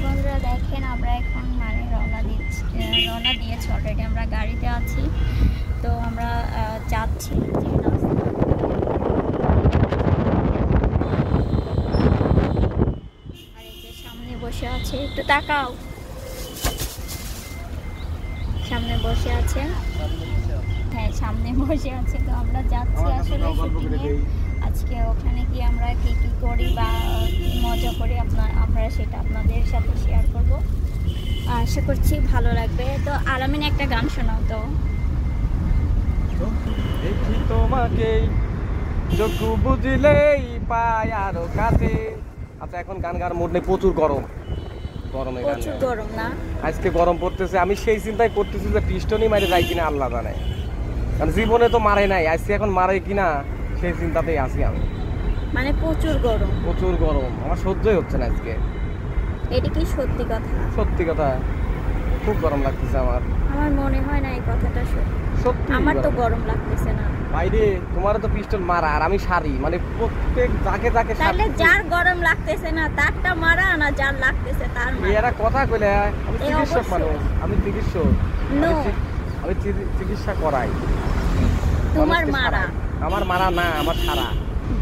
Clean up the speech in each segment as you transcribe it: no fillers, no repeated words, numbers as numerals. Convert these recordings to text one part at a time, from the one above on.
বন্ধুরা দেখেন আমরা এখন মানে রওনা দিয়েছি অলরেডি, আমরা গাড়িতে আছি। তো আমরা যাচ্ছি আর এই যে সামনে বসে আছে, একটু তাকাও, সামনে বসে আছে, হ্যাঁ সামনে বসে আছে। তো আমরা যাচ্ছি আসলে শুটিংয়ে। আজকে ওখানে গিয়ে আমরা কি কি করি বা মজা করি আমরা সেটা আপনাদের সাথে শেয়ার করব। আশা করছি ভালো লাগবে। তো আলামিন একটা গান শোনাও তো। দেখি তোমাকে চক্ষু বুঝলেই পাই আরো কাছে। আচ্ছা এখন গান গাওয়ার মুড নেই, প্রচুর গরম। প্রচুর গরম না? আজকে গরম পড়তেছে। আমি সেই চিন্তাই করতেছি যে পিস্টনই মারে যায় কিনা আল্লাহ জানে, কারণ জীবনে তো মারে নাই, আজকে এখন মারে কিনা সেই চিন্তাতেই আছি আমি। মানে প্রচুর গরম, প্রচুর গরম, আমার সহ্যই হচ্ছে না আজকে। এটা কি সত্যি কথা? সত্যি কথা, খুব গরম লাগতেছে আমার। আমার মনে হয় না এই কথাটা সত্যি। আমার তো গরম লাগতেছে না। বাইরে তোমার তো পিস্টন মারা আর আমি সারি, মানে প্রত্যেক যাকে যাকে। তাহলে যার গরম লাগতেছে না তারটা মারা, না যার লাগতেছে তার মারা। এরা কথা কইলে আমি চিকিৎসক মানুষ, আমি চিকিৎসক, আমি চিকিৎসা করাই। তোমার মারা? আমার মারা না, আমার সারা।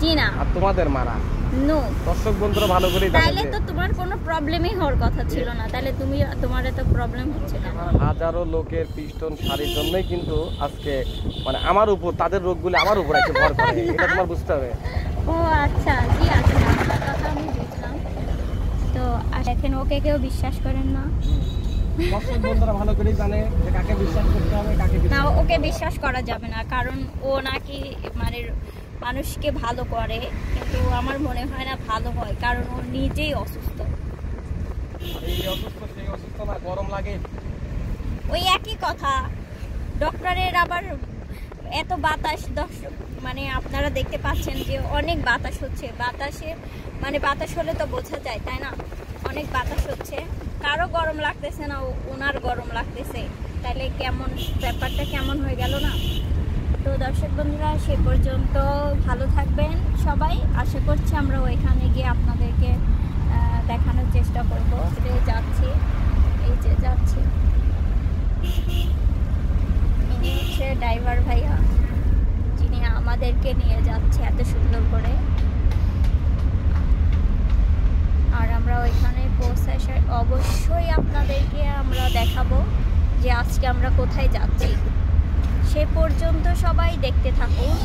জি না। আর তোমাদের মারা? নো। দর্শক বন্ধুরা ভালো করে জানে। তাহলে তো তোমার কোনো প্রবলেমই হওয়ার কথা ছিল না, তাহলে তোমার এত প্রবলেম হচ্ছে কেন? হাজারো লোকের পিস্টন শাড়ির জন্যই কিন্তু আজকে মানে আমার উপর, তাদের রোগগুলো আমার উপর এসে ভর করে, এটা তোমার বুঝতে হবে। ও আচ্ছা, জি আচ্ছা, আপনার কথা আমি বুঝলাম। তো দেখেন ওকে কেউ বিশ্বাস করেন না। দর্শক বন্ধুরা ভালো করেই জানে যে কাকে বিশ্বাস করতে হবে, কাকে না। ওকে বিশ্বাস করা যাবে না, কারণ ও নাকি মানে মানুষকে ভালো করে, কিন্তু আমার মনে হয় না ভালো হয়, কারণ ও নিজেই অসুস্থ। এই অসুস্থ সেই অসুস্থ না, গরম লাগে ওই একই কথা। ডক্টরের আবার এত বাতাস, মানে আপনারা দেখতে পাচ্ছেন যে অনেক বাতাস হচ্ছে। মানে বাতাস হলে তো বোঝা যায়, তাই না? অনেক বাতাস হচ্ছে, কারো গরম লাগতেছে না, ওনার গরম লাগতেছে। তাহলে কেমন ব্যাপারটা কেমন হয়ে গেল না? তো দর্শক বন্ধুরা সে পর্যন্ত ভালো থাকবেন সবাই। আশা করছি আমরা ওইখানে গিয়ে আপনাদেরকে দেখানোর চেষ্টা করবো। যাচ্ছি, এই যে যাচ্ছি, ইনি হচ্ছে ড্রাইভার ভাইয়া, যিনি আমাদেরকে নিয়ে যাচ্ছে এত সুন্দর করে। আর আমরা ওইখানে পৌঁছে অবশ্যই আপনাদেরকে আমরা দেখাবো যে আজকে আমরা কোথায় যাচ্ছি। সে পর্যন্ত সবাই দেখতে থাকুন।